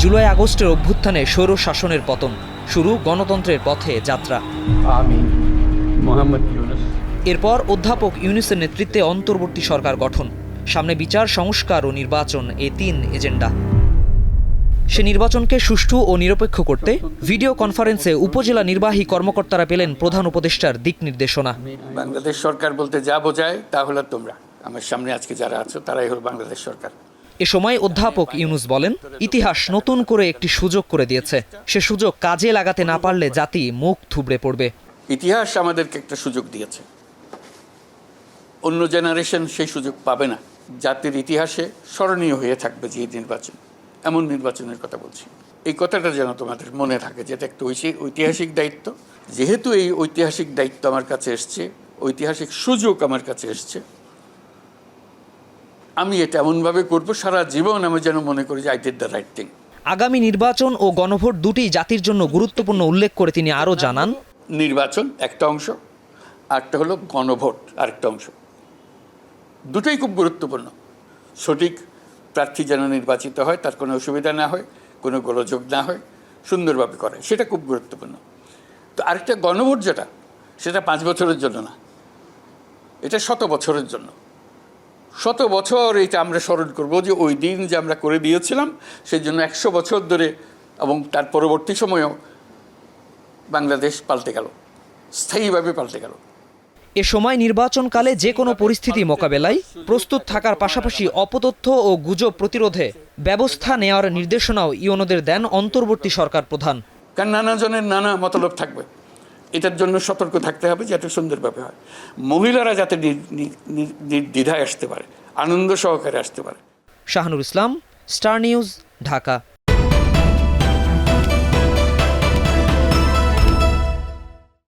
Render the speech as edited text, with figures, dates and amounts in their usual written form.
জুলাই আগস্টের অভ্যুত্থানে স্বৈর শাসনের পতন, শুরু গণতন্ত্রের পথে যাত্রা। আমি মোহাম্মদ ইউনুস। এরপর অধ্যাপক ইউনুসের নেতৃত্বে অন্তর্বর্তী সরকার গঠন, সামনে বিচার সংস্কার ও নির্বাচন, এই ৩ এজেন্ডা। সে নির্বাচনকে সুষ্ঠু ও নিরপেক্ষ করতে ভিডিও কনফারেন্সে উপজেলা নির্বাহী কর্মকর্তারা পেলেন প্রধান উপদেষ্টার দিক নির্দেশনা। বাংলাদেশ সরকার বলতে যা বোঝায় তা হলো তোমরা, আমার সামনে আজকে যারা আছো তারাই হলো বাংলাদেশ সরকার। এ সময় অধ্যাপক ইউনুস বলেন, ইতিহাস নতুন করে একটি সুযোগ করে দিয়েছে, সে সুযোগ কাজে লাগাতে না পারলে জাতি মুখ থুবড়ে পড়বে। ইতিহাস আমাদেরকে একটা সুযোগ দিয়েছে, অন্য জেনারেশন সেই সুযোগ পাবে না। জাতির ইতিহাসে স্মরণীয় হয়ে থাকবে যে নির্বাচন, এমন নির্বাচনের কথা বলছি। এই কথাটা যেন তোমাদের মনে থাকে, যেটা একটা ঐতিহাসিক দায়িত্ব। যেহেতু এই ঐতিহাসিক দায়িত্ব আমার কাছে এসছে, ঐতিহাসিক সুযোগ আমার কাছে এসছে, আমি এটা এমনভাবে করবো সারা জীবন আমি যেন মনে করি যে I did the right thing. আগামী নির্বাচন ও গণভোট দুটি জাতির জন্য গুরুত্বপূর্ণ উল্লেখ করে তিনি আরও জানান, নির্বাচন একটা অংশ, আরেকটা হলো গণভোট আরেকটা অংশ। দুটোই খুব গুরুত্বপূর্ণ। সঠিক প্রার্থী যেন নির্বাচিত হয়, তার কোনো অসুবিধা না হয়, কোনো গোলযোগ না হয়, সুন্দরভাবে করে, সেটা খুব গুরুত্বপূর্ণ। তো আরেকটা গণভোট যেটা, সেটা 5 বছরের জন্য না, এটা 100 বছরের জন্য। 100 বছর এটা আমরা স্মরণ করবো যে ওই দিন যে আমরা করে দিয়েছিলাম, সেই জন্য 100 বছর ধরে এবং তার পরবর্তী সময়েও বাংলাদেশ পাল্টে গেল, স্থায়ীভাবে পাল্টে গেল। এ সময় নির্বাচনকালে যে কোনো পরিস্থিতি মোকাবেলায় প্রস্তুত থাকার পাশাপাশি অপতথ্য ও গুজব প্রতিরোধে ব্যবস্থা নেওয়ার নির্দেশনাও ইউনুদের দেন অন্তর্বর্তী সরকার প্রধান। কারণ নানা জনের নানা মতলব থাকবে, এটার জন্য সতর্ক থাকতে হবে যাতে সুন্দরভাবে হয়। মহিলারা যাতে নির্দ্বিধায় আসতে পারে, আনন্দ সহকারে আসতে পারে। শাহনুর ইসলাম, স্টার নিউজ, ঢাকা।